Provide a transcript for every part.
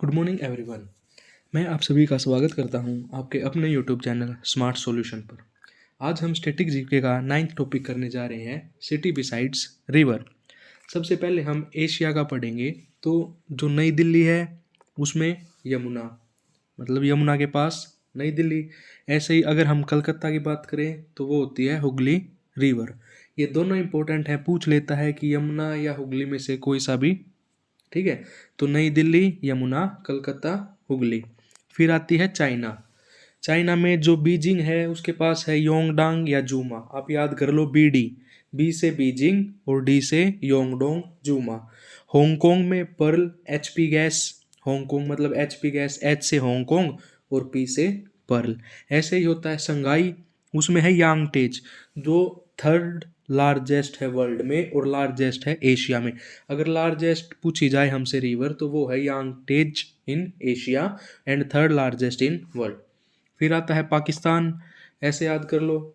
Good morning everyone. मैं आप सभी का स्वागत करता हूं आपके अपने यूट्यूब चैनल स्मार्ट सॉल्यूशन पर। आज हम स्टैटिक जीके का 9th टॉपिक करने जा रहे हैं, सिटी बिसाइड्स रिवर। सबसे पहले हम एशिया का पढ़ेंगे। तो जो नई दिल्ली है उसमें यमुना, मतलब यमुना के पास नई दिल्ली। ऐसे ही अगर हम कलकत्ता की बात करें तो वो होती है हुगली रिवर। ये दोनों इंपॉर्टेंट है, पूछ लेता है कि यमुना या हुगली में से कोई सा भी। ठीक है, तो नई दिल्ली, यमुना, कलकत्ता, हुगली। फिर आती है चाइना। चाइना में जो बीजिंग है उसके पास है योंगडांग या जूमा। आप याद कर लो, बी से बीजिंग और डी से योंगडोंग जूमा। हांगकांग में पर्ल, एचपी गैस। हांगकांग मतलब एचपी गैस, एच से हांगकांग और पी से पर्ल। ऐसे ही होता है संगाई, उसमें है यांगटेज, जो थर्ड लार्जेस्ट है वर्ल्ड में और लार्जेस्ट है एशिया में। अगर लार्जेस्ट पूछी जाए हमसे रिवर तो वो है Yangtze in Asia and third largest in world. फिर आता है पाकिस्तान। ऐसे याद कर लो,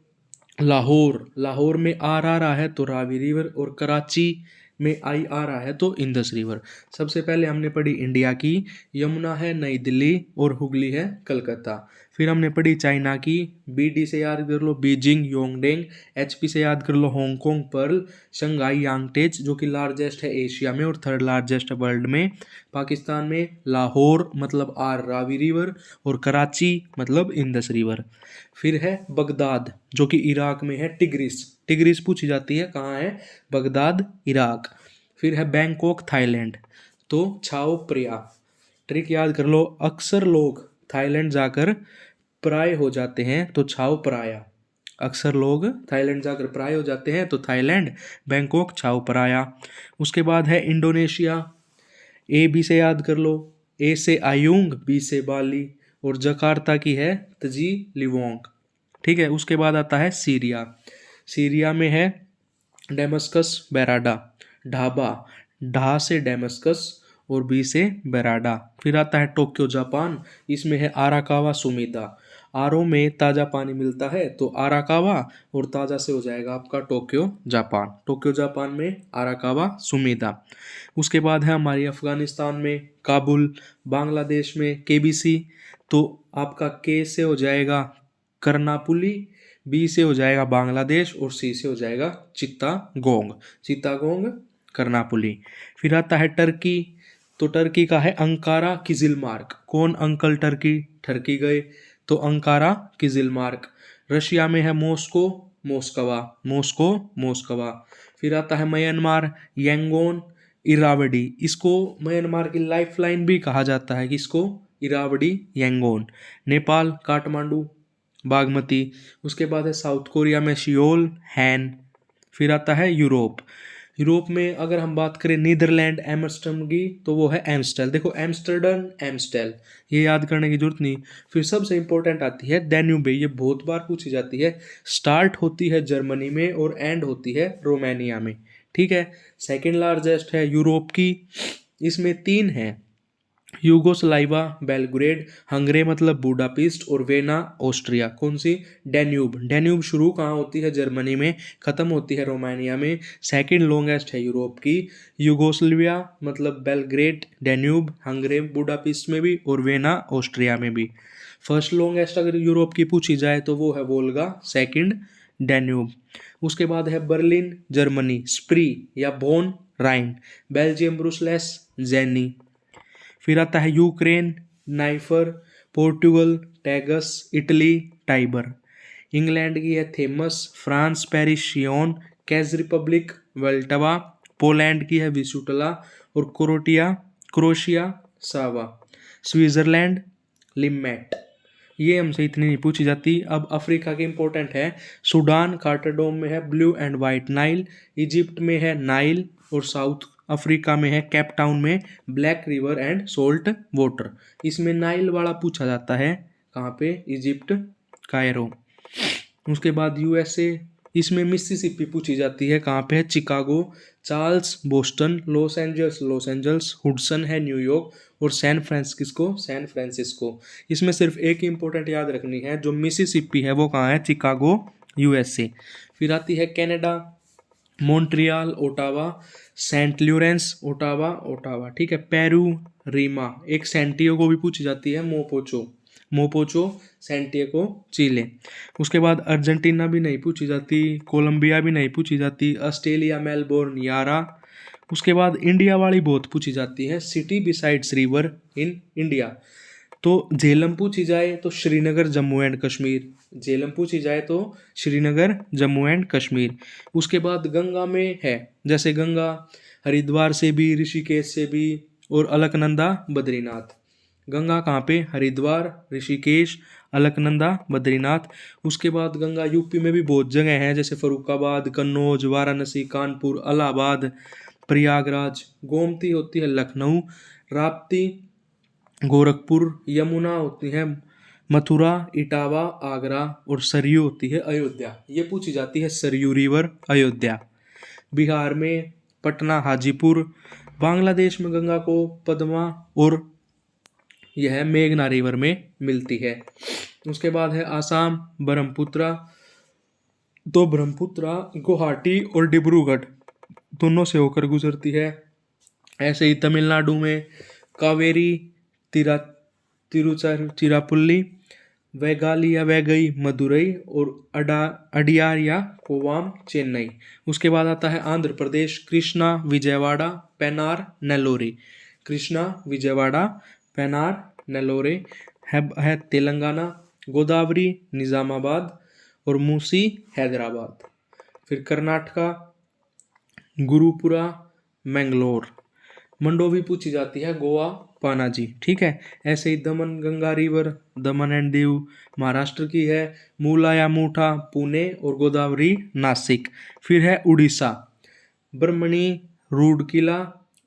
लाहौर, लाहौर में आर आ रहा है तो रावी रिवर, और कराची में आई आ रहा है तो इंदस रिवर। सबसे पहले हमने पढ़ी इंडिया की, यमुना है नई दिल्ली और हुगली है कलकत्ता। फिर हमने पढ़ी चाइना की, बीडी से याद कर लो बीजिंग योंगडेंग, एचपी से याद कर लो हांगकांग पर्ल, शंघाई यांगटेज जो कि लार्जेस्ट है एशिया में और थर्ड लार्जेस्ट है वर्ल्ड में। पाकिस्तान में लाहौर मतलब आर रावी रिवर और कराची मतलब इंदस रिवर। फिर है बगदाद जो कि इराक में है, टिग्रिस, टिग्रिस पूछी जाती है कहाँ है, बगदाद इराक। फिर है बैंकॉक थाईलैंड, तो छाओ प्रिया। ट्रिक याद कर लो, अक्सर लोग थाईलैंड जाकर पराय हो जाते हैं तो छाओ पराया। अक्सर लोग थाईलैंड जाकर पराय हो जाते हैं तो थाईलैंड, बैंकॉक, छाओ पराया। उसके बाद है इंडोनेशिया। ए बी से याद कर लो, ए से आयुंग, बी से बाली और जकार्ता की है तजी लिवोंग। ठीक है, उसके बाद आता है सीरिया। सीरिया में है डेमस्कस बेराडा, ढाबा, ढा से डेमस्कस और बी से बेराडा। फिर आता है टोक्यो जापान, इसमें है आराकावा सुमिदा। आरओ में ताज़ा पानी मिलता है तो आराकावा, और ताज़ा से हो जाएगा आपका टोक्यो जापान। टोक्यो जापान में आराकावा सुमिदा। उसके बाद है हमारी अफगानिस्तान में काबुल, बांग्लादेश में केबीसी, तो आपका के से हो जाएगा करनापुली, बी से हो जाएगा बांग्लादेश और सी से हो जाएगा चित्तागोंग, चित्तागोंग करनापुली। फिर आता है टर्की, तो टर्की का है अंकारा किजिलमार्क। कौन अंकल टर्की टर्की गए, तो अंकारा किजिलमार्क। रशिया में है मॉस्को, मोस्कवा, मॉस्को मोस्कवा। फिर आता है म्यांमार, यंगोन, इरावडी। इसको म्यांमार की लाइफलाइन भी कहा जाता है, किसको, इरावडी यंगोन। नेपाल काठमांडू, बागमती। उसके बाद है साउथ कोरिया में सियोल, हैन। फिर आता है यूरोप। यूरोप में अगर हम बात करें नीदरलैंड एमस्टर्डम की तो वो है एम्स्टेल। देखो एम्स्टर्डम एम्स्टेल, ये याद करने की जरूरत नहीं। फिर सबसे इंपॉर्टेंट आती है डेन्यूबे, ये बहुत बार पूछी जाती है। स्टार्ट होती है जर्मनी में और एंड होती है रोमानिया में। ठीक है, सेकेंड लार्जेस्ट है यूरोप की, इसमें तीन है, यूगोस्लाविया, बेलग्रेड, हंगरी मतलब बुडापेस्ट और वेना ऑस्ट्रिया। कौन सी, डेन्यूब। डेन्यूब शुरू कहाँ होती है, जर्मनी में, खत्म होती है रोमानिया में। सेकंड लॉन्गेस्ट है यूरोप की, यूगोस्लाविया मतलब बेलग्रेड, डेन्यूब, हंगरी बुडापेस्ट में भी और वेना ऑस्ट्रिया में भी। फर्स्ट लॉन्गेस्ट अगर यूरोप की पूछी जाए तो वो है वोल्गा, सेकंड डेन्यूब। उसके बाद है बर्लिन जर्मनी, स्प्री या बोन राइन, बेल्जियम ब्रुसलेस, जेनी। फिर आता है Ukraine, Dnieper, Portugal, Tagus, Italy, Tiber. England की है Thames, France Paris Seine, Czech Republic, Vltava. Poland की है विसुटला और क्रोशिया सावा। Switzerland, Limmat. ये हमसे इतनी नहीं पूछी जाती। अब अफ्रीका के इंपॉर्टेंट है, सूडान कार्टाडोम में है blue and white Nile, Egypt में है नाइल और साउथ अफ्रीका में है केप टाउन में black river and salt water. इसमें नाइल वाला पूछा जाता है कहाँ पे, इजिप्ट, कायरो। उसके बाद यूएसए, इसमें मिसिसिपी पूछी जाती है कहाँ पे है, Chicago, Charles Boston, Los Angeles, Hudson है न्यूयॉर्क और सैन फ्रांसिस्को। इसमें सिर्फ एक इंपॉर्टेंट याद रखनी है, जो मिसिसिपी है वो कहाँ है, चिकागो यूएसए। फिर आती है Canada, Montreal, Ottawa, Saint Lawrence, Ottawa Ottawa, ठीक है। पेरू, रीमा, एक सैंटियागो भी पूछी जाती है, मोपोचो, मोपोचो, सैंटियागो, चिले। उसके बाद अर्जेंटीना भी नहीं पूछी जाती, कोलंबिया भी नहीं पूछी जाती, ऑस्ट्रेलिया मेलबोर्न, यारा। उसके बाद इंडिया वाली बहुत पूछी जाती है, city besides river in India. तो झेलम पूछी जाए तो श्रीनगर जम्मू एंड कश्मीर, झेलम पूछी जाए तो श्रीनगर जम्मू एंड कश्मीर। उसके बाद गंगा में है, जैसे गंगा हरिद्वार से भी, ऋषिकेश से भी, और अलकनंदा, बद्रीनाथ। गंगा कहाँ पे? हरिद्वार, ऋषिकेश, अलकनंदा, बद्रीनाथ। उसके बाद गंगा यूपी में भी बहुत जगह है, जैसे फरुखाबाद, कन्नौज, वाराणसी, कानपुर, इलाहाबाद, प्रयागराज। गोमती होती है लखनऊ, राप्ती गोरखपुर, यमुना होती है मथुरा, इटावा, आगरा, और सरयू होती है अयोध्या। ये पूछी जाती है सरयू रिवर, अयोध्या। बिहार में पटना, हाजीपुर। बांग्लादेश में गंगा को पद्मा और यह मेघना रिवर में मिलती है। उसके बाद है आसाम, ब्रह्मपुत्रा। तो ब्रह्मपुत्रा गुवाहाटी और डिब्रूगढ़ दोनों से होकर गुजरती है। ऐसे ही तमिलनाडु में कावेरी, तिरा तिरुचिरापल्ली, वैगाली या वैगई, मदुरई, और अडियार या कोवाम, चेन्नई। उसके बाद आता है आंध्र प्रदेश, कृष्णा, विजयवाड़ा, पेनार, नेल्लोरे। कृष्णा, विजयवाड़ा, पेनार, नेल्लोरे। है तेलंगाना, गोदावरी, निजामाबाद, और मूसी, हैदराबाद। फिर कर्नाटका, गुरुपुरा, मैंगलोर। मंडोवी पूछी जाती है, गोवा, पानाजी, ठीक है। ऐसे ही दमन Ganga river, Daman and Diu Maharashtra की है, मूला या मूठा, पुणे, और गोदावरी, नासिक। फिर है उड़ीसा, ब्रह्मणी, रूडकिला,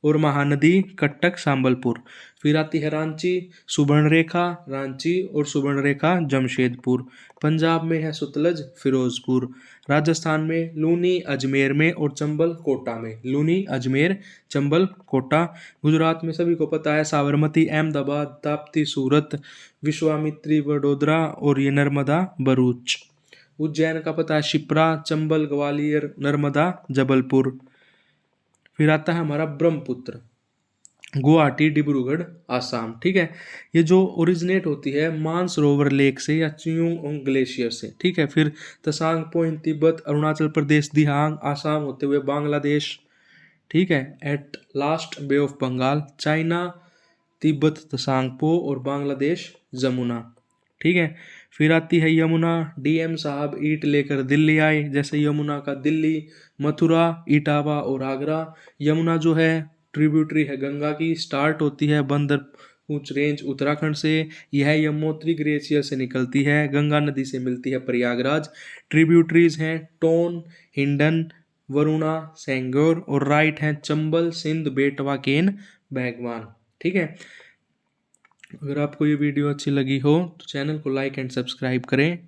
और महानदी, कटक, संबलपुर। फिर आती है रांची, सुवर्णरेखा, रांची, और सुवर्णरेखा, जमशेदपुर। पंजाब में है सतलज, फिरोजपुर। राजस्थान में लूनी, अजमेर में, और चंबल, कोटा में। लूनी, अजमेर, चंबल, कोटा। गुजरात में सभी को पता है साबरमती, अहमदाबाद, ताप्ती, सूरत, विश्वामित्री, वडोदरा, और ये नर्मदा, भरूच। उज्जैन का पता है शिप्रा, चंबल, ग्वालियर, नर्मदा, जबलपुर। फिर आता है हमारा ब्रह्मपुत्र, गुवाहाटी, डिब्रूगढ़, आसाम, ठीक है। ये जो ओरिजिनेट होती है मानसरोवर लेक से या चियोंग ग्लेशियर से, ठीक है। फिर तसांग पोइन, तिब्बत, अरुणाचल प्रदेश, दिहांग, आसाम होते हुए बांग्लादेश, ठीक है। At last Bay of Bengal, China, Tibet, Tsangpo, और बांग्लादेश, जमुना, ठीक है। फिर आती है यमुना, डीएम साहब ईंट लेकर दिल्ली आए, जैसे यमुना का दिल्ली, मथुरा, इटावा, और आगरा। यमुना जो है ट्रिब्यूटरी है गंगा की, स्टार्ट होती है बंदर ऊंच रेंज उत्तराखंड से। यह यमुनोत्री ग्लेशियर से निकलती है, गंगा नदी से मिलती है प्रयागराज। ट्रिब्यूटरीज हैं टोन, हिंडन, वरुणा, सेंगोर, और राइट हैं चंबल, सिंध, बेटवा, केन, बैगवान, ठीक है। अगर आपको ये वीडियो अच्छी लगी हो तो चैनल को लाइक एंड सब्सक्राइब करें।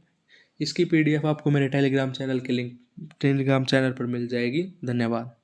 इसकी पीडीएफ आपको मेरे टेलीग्राम चैनल के लिंक टेलीग्राम चैनल पर मिल जाएगी। धन्यवाद।